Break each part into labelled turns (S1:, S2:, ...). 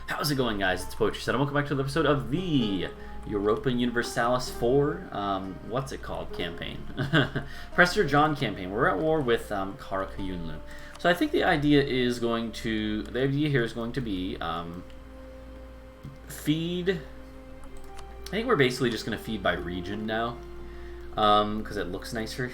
S1: How's it going, guys? It's Poetry Set, and welcome back to the episode of the Europa Universalis 4, what's it called, campaign. Prester John campaign. We're at war with Kara Kayunlu. So I think the idea here is going to be feed. I think we're basically just going to feed by region now, because it looks nicer.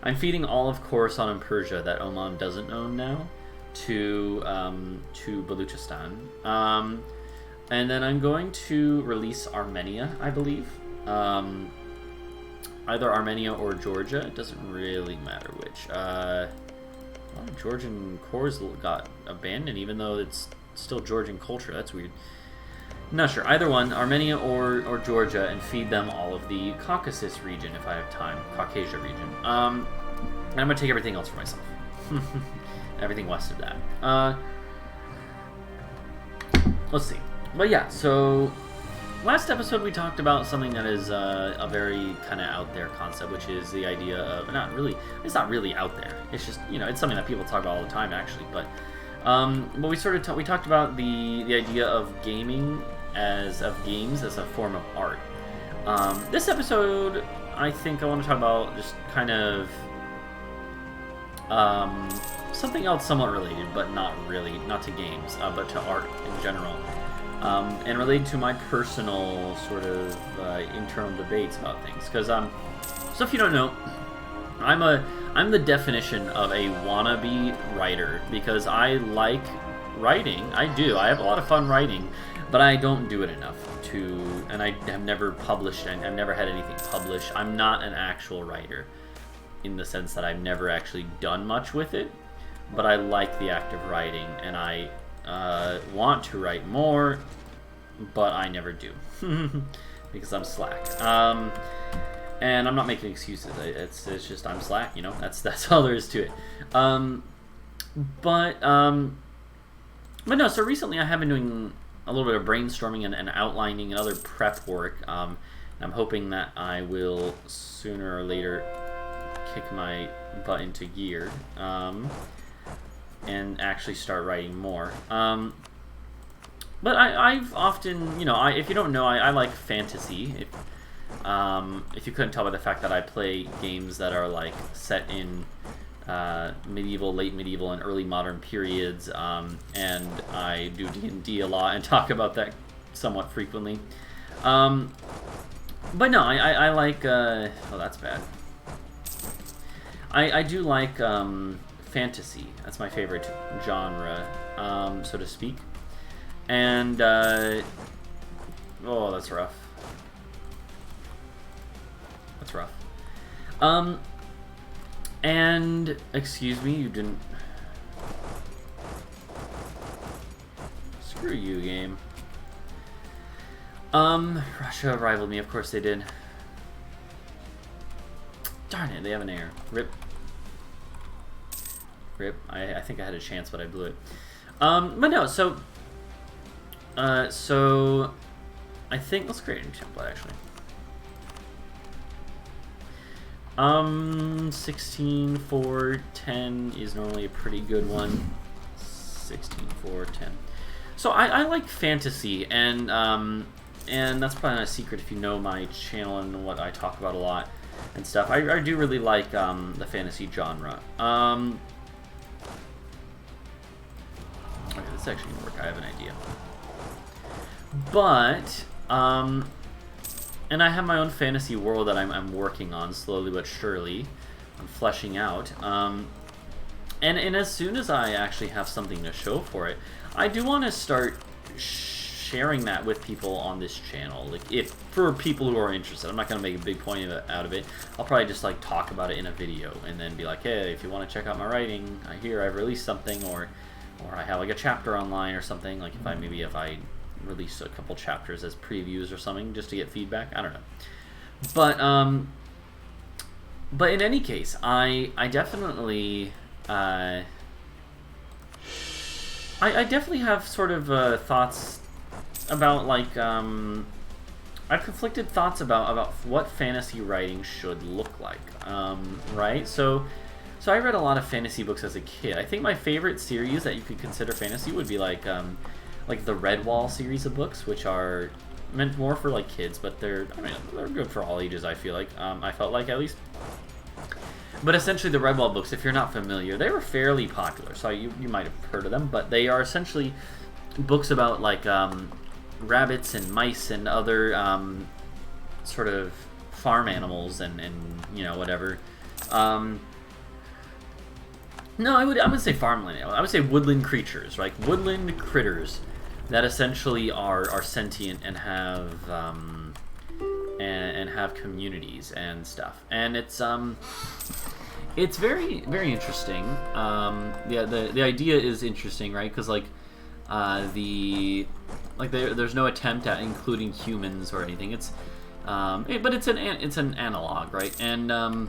S1: I'm feeding all of Khorasan and Persia that Oman doesn't own now to Baluchistan, and then I'm going to release Armenia, I believe, either Armenia or Georgia. It doesn't really matter which. A lot of Georgian cores got abandoned, even though it's still Georgian culture. That's weird. Not sure. Either one, Armenia or Georgia, and feed them all of the Caucasus region if I have time. Caucasia region. And I'm gonna take everything else for myself. Everything west of that. Let's see. But yeah, so last episode we talked about something that is a very kind of out there concept, which is the idea of it's not really out there. It's just, it's something that people talk about all the time actually. But we talked about the idea of games as a form of art. This episode, I think I want to talk about just kind of something else somewhat related, but not to games, but to art in general, and related to my personal sort of internal debates about things. Because so if you don't know, I'm the definition of a wannabe writer, because I like writing. I have a lot of fun writing, but I don't do it enough and I have never published, and I've never had anything published. I'm not an actual writer, in the sense that I've never actually done much with it, but I like the act of writing, and I want to write more, but I never do, because I'm slack. And I'm not making excuses. It's just I'm slack, That's all there is to it. But no. So recently I have been doing a little bit of brainstorming and outlining and other prep work. And I'm hoping that I will sooner or later kick my butt into gear and actually start writing more. But I've often, if you don't know, I like fantasy. If you couldn't tell by the fact that I play games that are like set in medieval, late medieval, and early modern periods, and I do D&D a lot and talk about that somewhat frequently. But no, I like. Oh, that's bad. I do like fantasy. That's my favorite genre, so to speak. And oh, that's rough. That's rough. And excuse me, you didn't. Screw you, game. Russia rivaled me. Of course they did. Darn it, they have an air. Rip. I think I had a chance, but I blew it. But no, so I think let's create a new template actually. 16, 4, 10 is normally a pretty good one. 16, 4, 10. So I like fantasy, and that's probably not a secret if you know my channel and what I talk about a lot and stuff. I do really like the fantasy genre. Okay, this is actually gonna work. I have an idea. But and I have my own fantasy world that I'm working on slowly but surely. I'm fleshing out. And as soon as I actually have something to show for it, I do want to start sharing that with people on this channel. Like, for people who are interested, I'm not going to make a big point out of it. I'll probably just like talk about it in a video and then be like, hey, if you want to check out my writing, I've released something, or I have like a chapter online or something. Like if I release a couple chapters as previews or something, just to get feedback. I don't know. But in any case, I definitely I definitely have sort of thoughts about like I have conflicted thoughts about what fantasy writing should look like. Right? So I read a lot of fantasy books as a kid. I think my favorite series that you could consider fantasy would be like like the Redwall series of books, which are meant more for like kids, but they're good for all ages. I feel like I felt like, at least. But essentially, the Redwall books, if you're not familiar, they were fairly popular. So you might have heard of them, but they are essentially books about like rabbits and mice and other sort of farm animals and you know, whatever. No, I would say farmland animals. I would say woodland creatures, like woodland critters that essentially are sentient and have and have communities and stuff. And it's very, very interesting. The idea is interesting, right? Because there's no attempt at including humans or anything. It's but it's an analog, right? And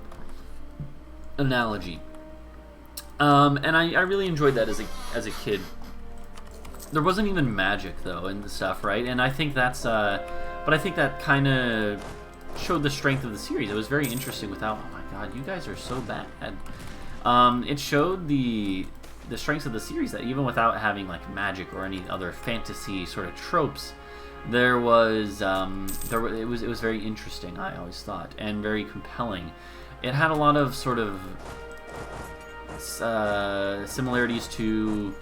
S1: analogy. And I really enjoyed that as a kid. There wasn't even magic though and stuff, right? And I think that's but I think that kind of showed the strength of the series. It was very interesting without, oh my god, you guys are so bad. It showed the strengths of the series, that even without having like magic or any other fantasy sort of tropes, it was very interesting, I always thought, and very compelling. It had a lot of sort of similarities to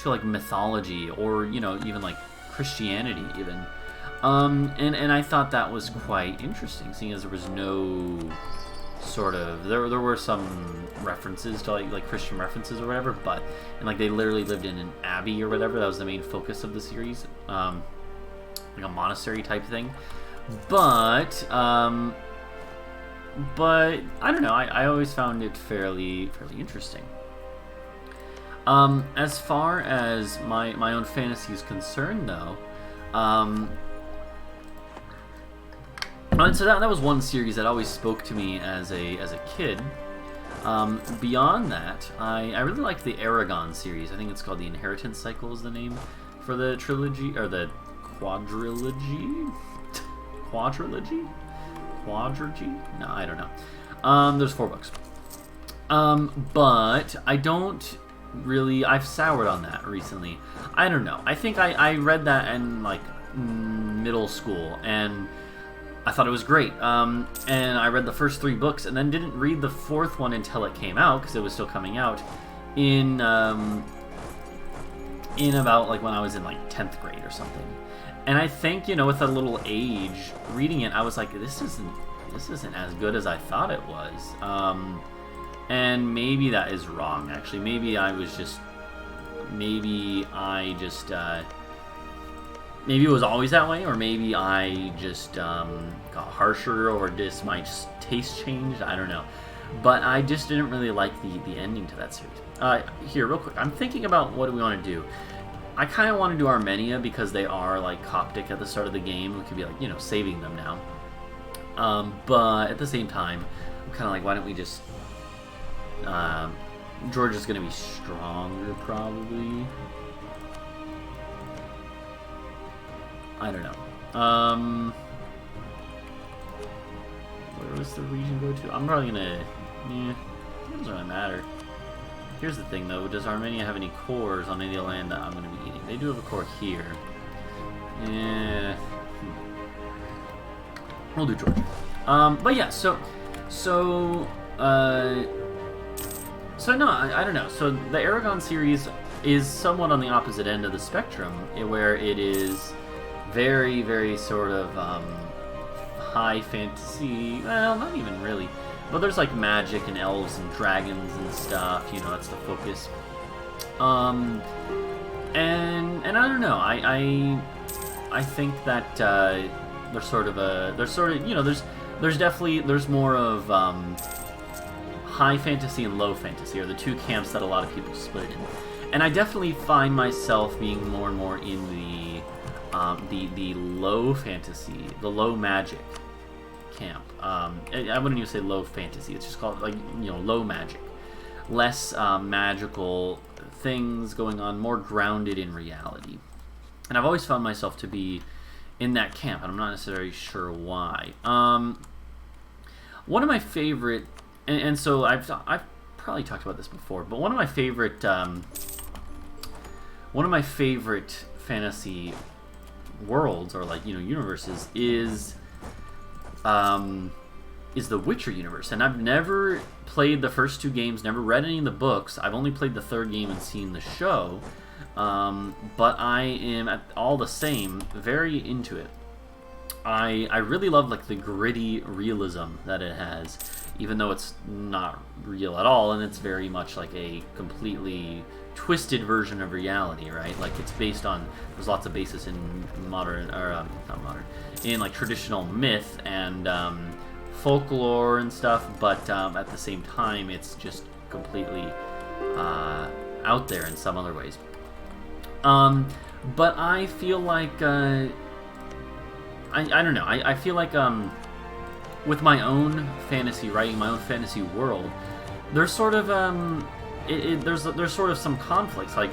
S1: like mythology, or you know, even like Christianity even. And I thought that was quite interesting, seeing as there was no sort of there were some references to like Christian references or whatever, but and like they literally lived in an abbey or whatever. That was the main focus of the series, like a monastery type thing. But I don't know. I always found it fairly interesting. As far as my own fantasy is concerned, though, and so that was one series that always spoke to me as a kid. Beyond that, I really liked the Aragon series. I think it's called the Inheritance Cycle is the name for the trilogy, or the quadrilogy? Quadrilogy? No, I don't know. There's 4 books. But I don't really... I've soured on that recently. I don't know. I think I read that in, like, middle school, and I thought it was great. And I read the first 3 books, and then didn't read the 4th one until it came out, because it was still coming out in about, like, when I was in, like, 10th grade or something. And I think, you know, with a little age, reading it, I was like, this isn't as good as I thought it was. And maybe that is wrong, actually. Maybe it was always that way, or maybe I just got harsher, or just my taste changed. I don't know. But I just didn't really like the ending to that series. Here, real quick, I'm thinking about what do we want to do. I kind of want to do Armenia because they are like Coptic at the start of the game. We could be like, you know, saving them now. But at the same time, I'm kind of like, why don't we just... Georgia's going to be stronger, probably. I don't know. Where was the region go to? I'm probably going to... it doesn't really matter. Here's the thing, though. Does Armenia have any cores on any land that I'm going to be eating? They do have a core here. Yeah. We'll do Georgia. But yeah, so no, I don't know. So the Aragon series is somewhat on the opposite end of the spectrum, where it is very, very sort of high fantasy. Well, not even really. But there's like magic and elves and dragons and stuff, you know, that's the focus. And I don't know, I think that there's sort of you know, there's more of high fantasy and low fantasy are the 2 camps that a lot of people split in. And I definitely find myself being more and more in the low fantasy, the low magic camp. I wouldn't even say low fantasy. It's just called, like, you know, low magic. Less magical things going on, more grounded in reality. And I've always found myself to be in that camp, and I'm not necessarily sure why. One of my favorite, and so I've probably talked about this before, but one of my favorite one of my favorite fantasy worlds, or like, universes, is the Witcher universe. And I've never played the first 2 games, never read any of the books. I've only played the 3rd game and seen the show. But I am, all the same, very into it. I really love like the gritty realism that it has, even though it's not real at all, and it's very much like a completely twisted version of reality, right? Like it's based on, there's lots of basis in modern, or not modern, in like traditional myth and folklore and stuff, but at the same time it's just completely out there in some other ways. But I feel like I don't know. I feel like with my own fantasy writing, my own fantasy world, there's sort of there's sort of some conflicts. Like,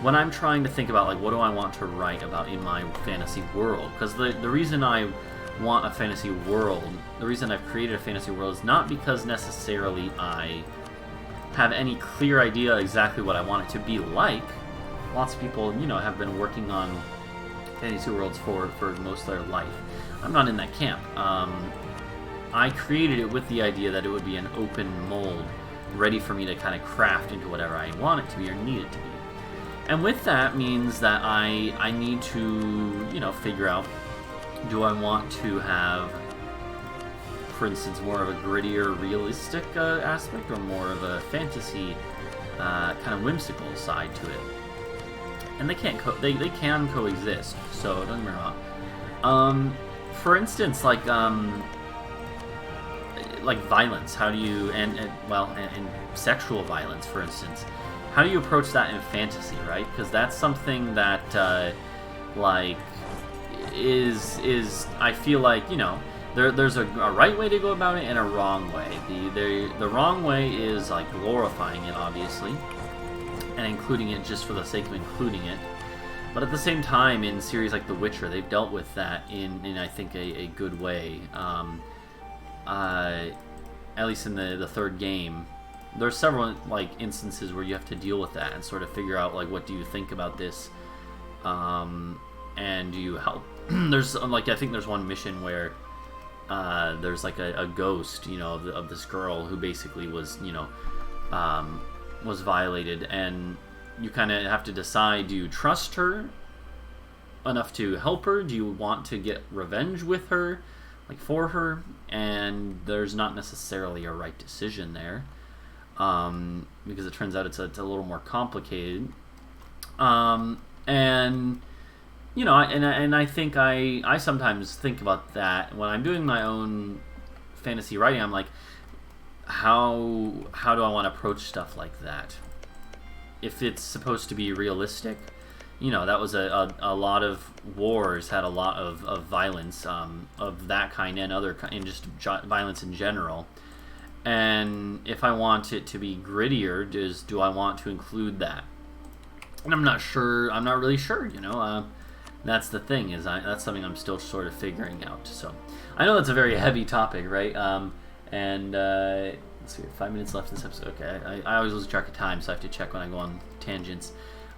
S1: when I'm trying to think about like what do I want to write about in my fantasy world, because the reason I want a fantasy world, the reason I've created a fantasy world is not because necessarily I have any clear idea exactly what I want it to be like. Lots of people, have been working on fantasy worlds for most of their life. I'm not in that camp. I created it with the idea that it would be an open mold, ready for me to kind of craft into whatever I want it to be or need it to be. And with that means that I need to, figure out, do I want to have, for instance, more of a grittier, realistic aspect, or more of a fantasy, kind of whimsical side to it? And they can't they can coexist, so don't get me wrong. For instance, like violence. How do you and sexual violence, for instance. How do you approach that in fantasy, right? Because that's something that is I feel like, there's a right way to go about it and a wrong way. The wrong way is like glorifying it, obviously, and including it just for the sake of including it. But at the same time, in series like The Witcher, they've dealt with that in I think a good way. At least in the 3rd game, there's several like instances where you have to deal with that and sort of figure out like, what do you think about this, and do you help? There's I think there's one mission where there's like a ghost, of this girl who basically was was violated, and you kind of have to decide, do you trust her enough to help her? Do you want to get revenge with her, like for her? And there's not necessarily a right decision there, because it turns out it's a little more complicated. And I think I sometimes think about that when I'm doing my own fantasy writing. I'm like, how do I want to approach stuff like that? If it's supposed to be realistic, that was a lot of wars had a lot of violence, of that kind and and just violence in general. And if I want it to be grittier, do I want to include that? And I'm not sure. I'm not really sure. That's the thing, that's something I'm still sort of figuring out. So I know that's a very heavy topic, right? Let's see, 5 minutes left in this episode. Okay, I always lose track of time, so I have to check when I go on tangents.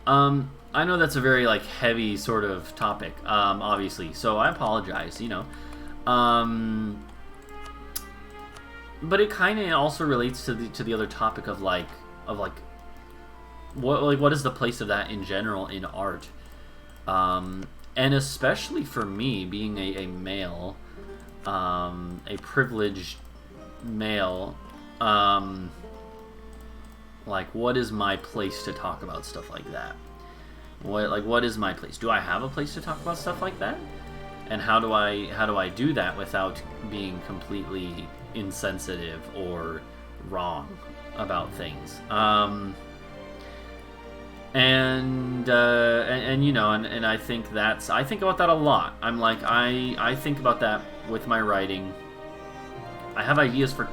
S1: I know that's a very like heavy sort of topic, obviously. So I apologize, but it kind of also relates to the other topic of what is the place of that in general in art. And especially for me, being a male, a privileged male, what is my place to talk about stuff like that? What is my place? Do I have a place to talk about stuff like that? And how do I do that without being completely insensitive or wrong about things? And I think I think about that a lot. I'm like, I think about that with my writing. I have ideas for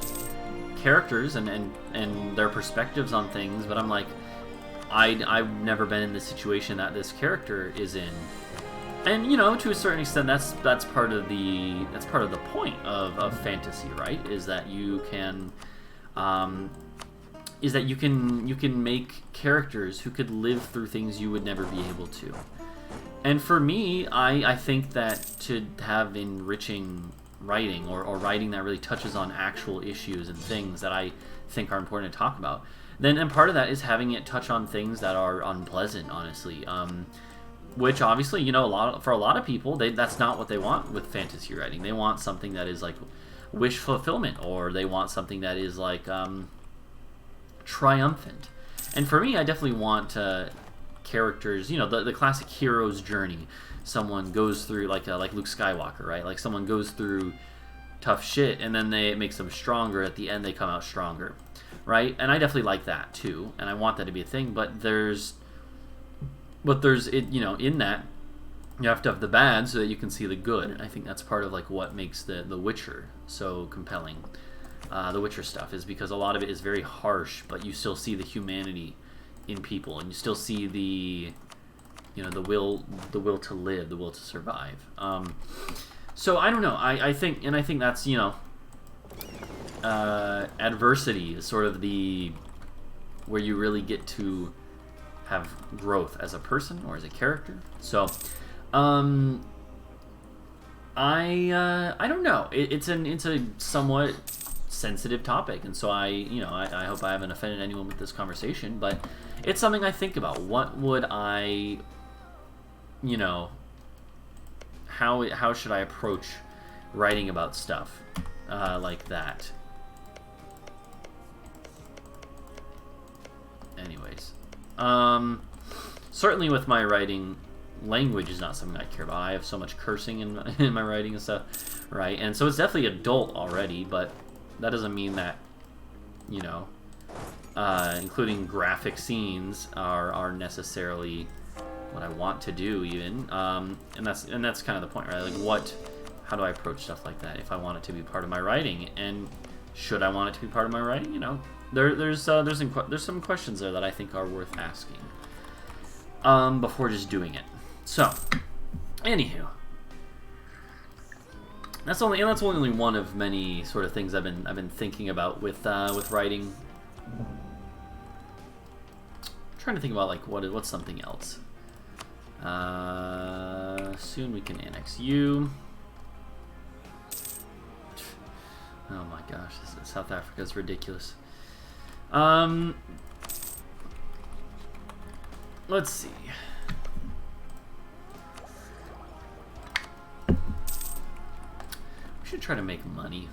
S1: characters and their perspectives on things, but I'm like, I've never been in the situation that this character is in. And to a certain extent, that's part of the point of fantasy, right? Is that you can is that you can make characters who could live through things you would never be able to. And for me, I think that to have enriching writing, or writing that really touches on actual issues and things that I think are important to talk about, and part of that is having it touch on things that are unpleasant, honestly. Which obviously, you know, for a lot of people, that's not what they want with fantasy writing. They want something that is like wish fulfillment, or they want something that is like triumphant. And for me, I definitely want characters, you know, the classic hero's journey. Someone goes through, like Luke Skywalker, right? Like someone goes through tough shit, and then it makes them stronger. At the end, they come out stronger, right? And I definitely like that too, and I want that to be a thing. But there's it, you know, in that you have to have the bad so that you can see the good. And I think that's part of like what makes the Witcher so compelling. The Witcher stuff is because a lot of it is very harsh, but you still see the humanity in people, and you still see the, you know, the will to live, the will to survive. So I don't know. I think that's, you know, adversity is sort of the where you really get to have growth as a person or as a character. So I don't know. It's a somewhat sensitive topic, and so I hope I haven't offended anyone with this conversation, but it's something I think about. What would I, you know, how should I approach writing about stuff like that? Anyways, certainly with my writing, language is not something I care about. I have so much cursing in my writing and stuff, right? And so it's definitely adult already, but that doesn't mean that, you know, including graphic scenes are necessarily what I want to do even. And that's kind of the point, right? Like how do I approach stuff like that if I want it to be part of my writing? And should I want it to be part of my writing? You know, there's some questions there that I think are worth asking before just doing it. So, anywho, that's only one of many sort of things I've been thinking about with writing. I'm trying to think about like what's something else. Soon we can annex you. Oh my gosh, South Africa is ridiculous. Let's see. We should try to make money.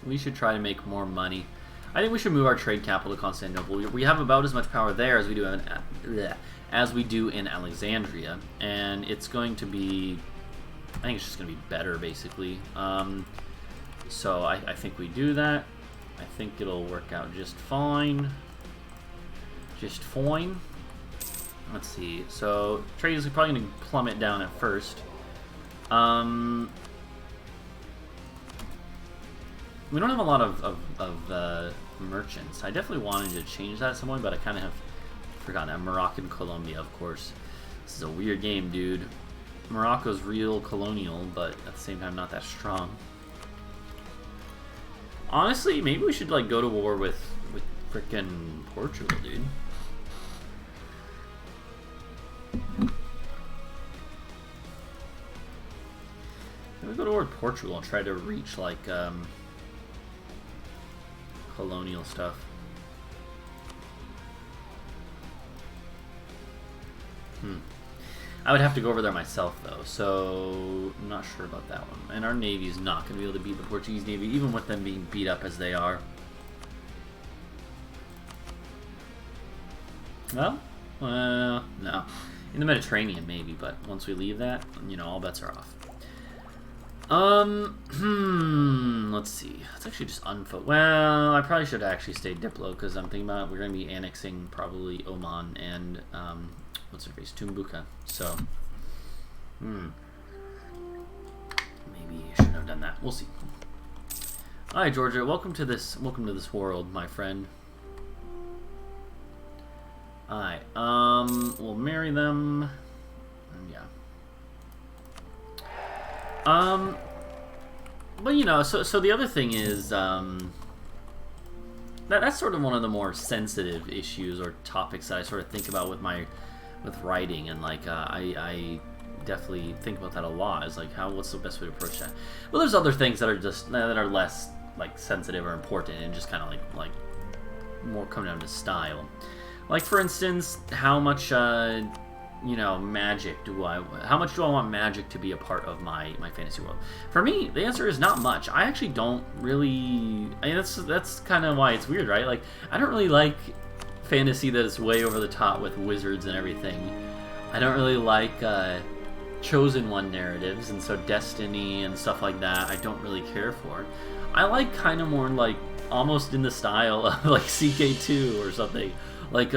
S1: We should try to make more money. I think we should move our trade capital to Constantinople. We have about as much power there as we do in Alexandria, and it's going to be, I think it's just going to be better, basically. So I think we do that. I think it'll work out just fine. Just fine. Let's see. So trade is probably going to plummet down at first. We don't have a lot of merchants. I definitely wanted to change that at some point, but I kind of have forgotten that. Morocco and Colombia, of course. This is a weird game, dude. Morocco's real colonial, but at the same time not that strong. Honestly, maybe we should like go to war with frickin' Portugal, dude. Maybe we go to war with Portugal and try to reach like colonial stuff. I would have to go over there myself, though, so I'm not sure about that one. And our Navy's not going to be able to beat the Portuguese Navy, even with them being beat up as they are. Well, no. In the Mediterranean, maybe, but once we leave that, you know, all bets are off. Let's see. Let's actually just unfocus. Well, I probably should have actually stayed Diplo, because I'm thinking about we're going to be annexing probably Oman and, what's her face? Tumbuka. So, maybe I shouldn't have done that. We'll see. Hi, Georgia. Welcome to this world, my friend. Alright, we'll marry them. Yeah. But you know, so the other thing is, that's sort of one of the more sensitive issues or topics that I sort of think about with writing, and like I definitely think about that a lot. Is like what's the best way to approach that? Well, there's other things that are less like sensitive or important, and just kind of like more come down to style. Like for instance, how much magic how much do I want magic to be a part of my fantasy world? For me, the answer is not much. I actually don't really. I mean, that's kind of why it's weird, right? Like I don't really like fantasy that is way over the top with wizards and everything. I don't really like chosen one narratives, and so destiny and stuff like that I don't really care for. I like kind of more like almost in the style of like CK2 or something, like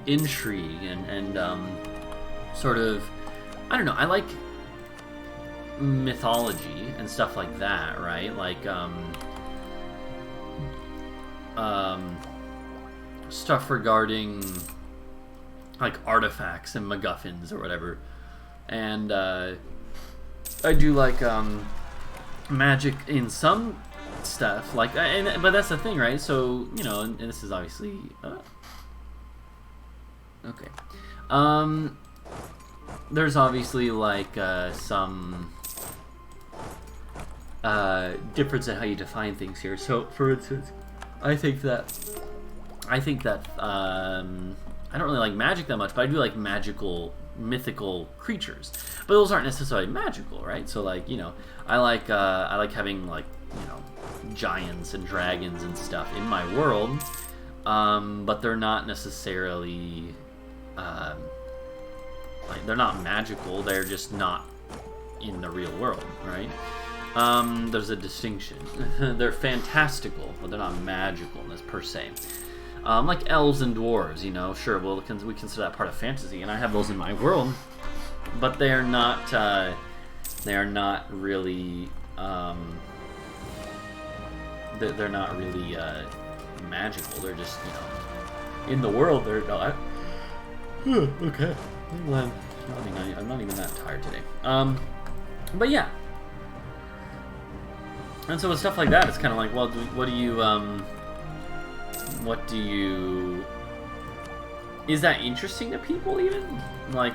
S1: intrigue and sort of, I don't know, I like mythology and stuff like that, right? Like stuff regarding like artifacts and MacGuffins or whatever. And I do like magic in some stuff, like, but that's the thing, right? So, and this is obviously okay. There's obviously like some difference in how you define things here. So, for instance, I think that I don't really like magic that much, but I do like mythical creatures. But those aren't necessarily magical, right? So, like, I like having like giants and dragons and stuff in my world, but they're not necessarily like they're not magical. They're just not in the real world, right? There's a distinction. They're fantastical, but they're not magical per se. Like elves and dwarves, sure, well, we consider that part of fantasy, and I have those in my world, but they are not really they're not really magical. They're just in the world. They're not. Okay, I'm not even that tired today. But yeah, and so with stuff like that, it's kind of like, well, what do you is that interesting to people even? Like,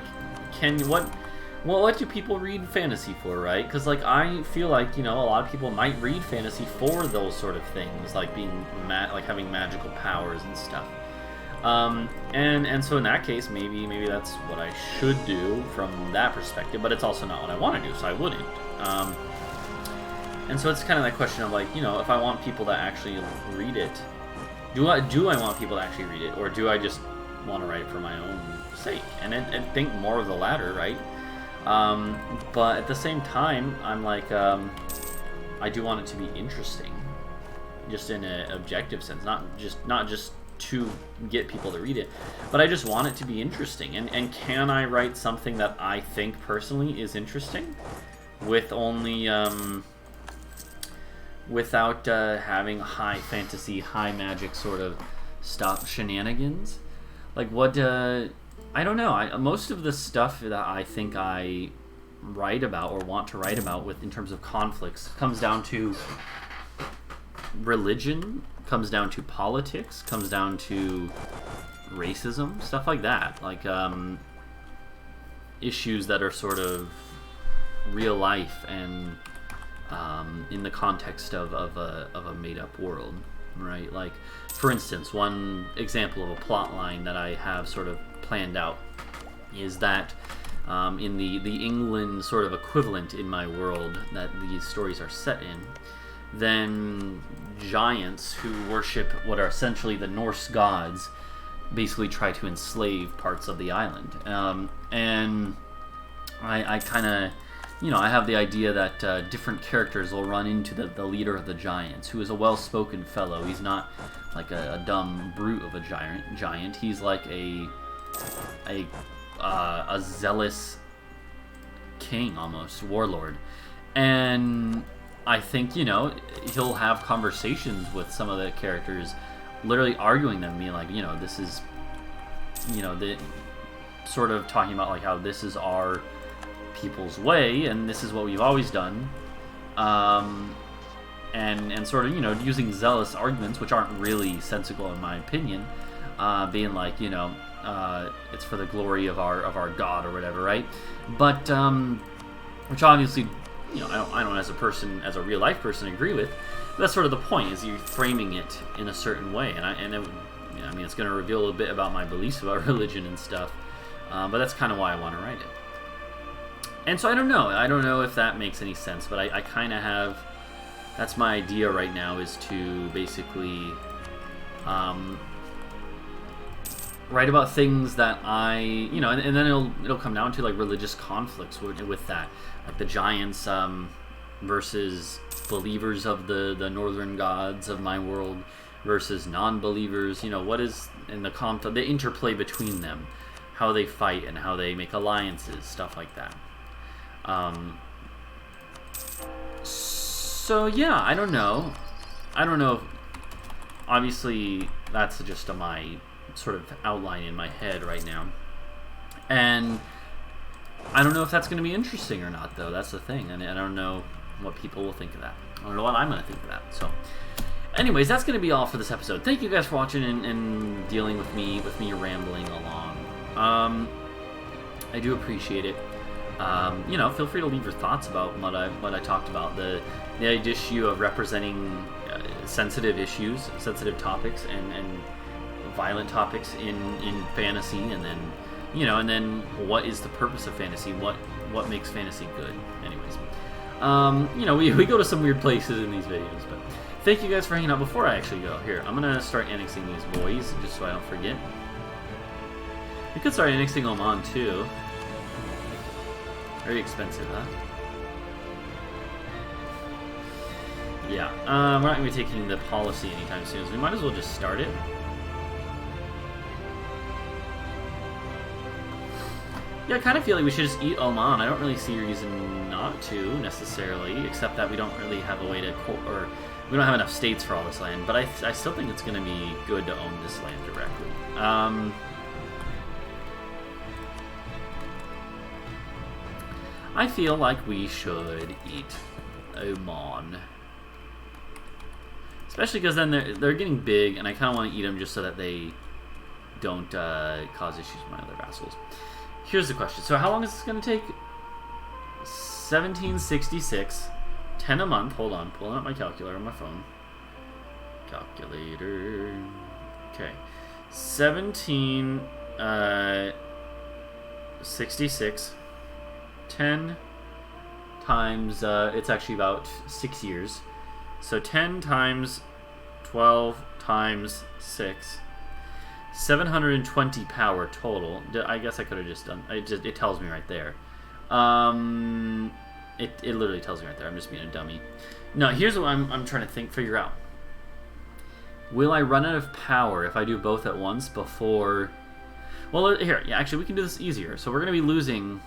S1: what do people read fantasy for, right? Because like I feel like a lot of people might read fantasy for those sort of things, like being like having magical powers and stuff. And so in that case, maybe that's what I should do from that perspective, but it's also not what I want to do, so I wouldn't. And so it's kind of that question of like, if I want people to actually read it, do I want people to actually read it, or do I just want to write it for my own sake? And I think more of the latter, right? But at the same time, I'm like, I do want it to be interesting, just in an objective sense, not just to get people to read it, but I just want it to be interesting. And can I write something that I think personally is interesting with only without having high fantasy, high magic sort of shenanigans? Like what? I don't know. Most of the stuff that I think I write about or want to write about in terms of conflicts comes down to religion, comes down to politics, comes down to racism, stuff like that. Like issues that are sort of real life and in the context of a made-up world, right? Like, for instance, one example of a plot line that I have sort of planned out is that in the England sort of equivalent in my world that these stories are set in, then giants who worship what are essentially the Norse gods basically try to enslave parts of the island. And I kind of, I have the idea that different characters will run into the leader of the giants, who is a well-spoken fellow. He's not like a dumb brute of a giant. He's like a zealous king, almost warlord. And I think, he'll have conversations with some of the characters, literally arguing them, being like, this is, the sort of talking about like how this is our people's way and this is what we've always done. and sort of, you know, using zealous arguments, which aren't really sensical in my opinion, being like, you know, it's for the glory of our God or whatever, right? But which obviously, you know, I don't as a person, as a real life person, agree with. But that's sort of the point, is you're framing it in a certain way, and it, you know, I mean, it's going to reveal a little bit about my beliefs about religion and stuff. But that's kind of why I want to write it. And so I don't know if that makes any sense, but I kind of have, that's my idea right now, is to basically write about things that I, you know, and then it'll come down to like religious conflicts with that, like the giants versus believers of the northern gods of my world versus non-believers. You know, what is in the conflict, the interplay between them, how they fight and how they make alliances, stuff like that. So yeah, I don't know. Obviously, that's just my sort of outline in my head right now, and I don't know if that's going to be interesting or not, though. That's the thing, and I don't know what people will think of that. I don't know what I'm going to think of that. So, anyways, that's going to be all for this episode. Thank you guys for watching and dealing with me rambling along. I do appreciate it. You know, feel free to leave your thoughts about what I talked about, the issue of representing sensitive issues, sensitive topics, and violent topics in fantasy, and then, you know, and then what is the purpose of fantasy? What makes fantasy good? Anyways, you know, we go to some weird places in these videos, but thank you guys for hanging out. Before I actually go, here, I'm gonna start annexing these boys just so I don't forget. We could start annexing Oman too. Very expensive, huh? Yeah, we're not going to be taking the policy anytime soon, so we might as well just start it. Yeah, I kind of feel like we should just eat Oman. I don't really see a reason not to, necessarily, except that we don't really have a way to, or we don't have enough states for all this land, but I still think it's going to be good to own this land directly. I feel like we should eat Oman. Especially because then they're getting big, and I kind of want to eat them just so that they don't cause issues with my other vassals. Here's the question. So how long is this going to take? 1766. 10 a month. Hold on. Pulling up my calculator on my phone. Calculator. Okay. 1766. 10 times, it's actually about 6 years. So 10 times 12 times 6. 720 power total. I guess I could have just done, it tells me right there. It literally tells me right there. I'm just being a dummy. No, here's what I'm trying to figure out. Will I run out of power if I do both at once before... Well, here, yeah, actually, we can do this easier. So we're going to be losing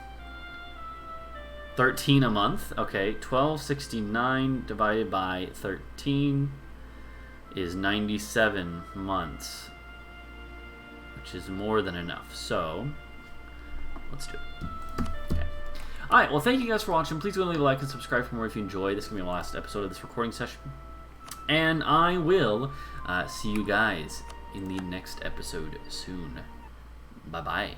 S1: 13 a month. Okay, 1269 divided by 13 is 97 months, which is more than enough. So let's do it. Okay. Alright, well, thank you guys for watching. Please go and leave a like and subscribe for more if you enjoy. This is going to be my last episode of this recording session, and I will see you guys in the next episode soon. Bye-bye.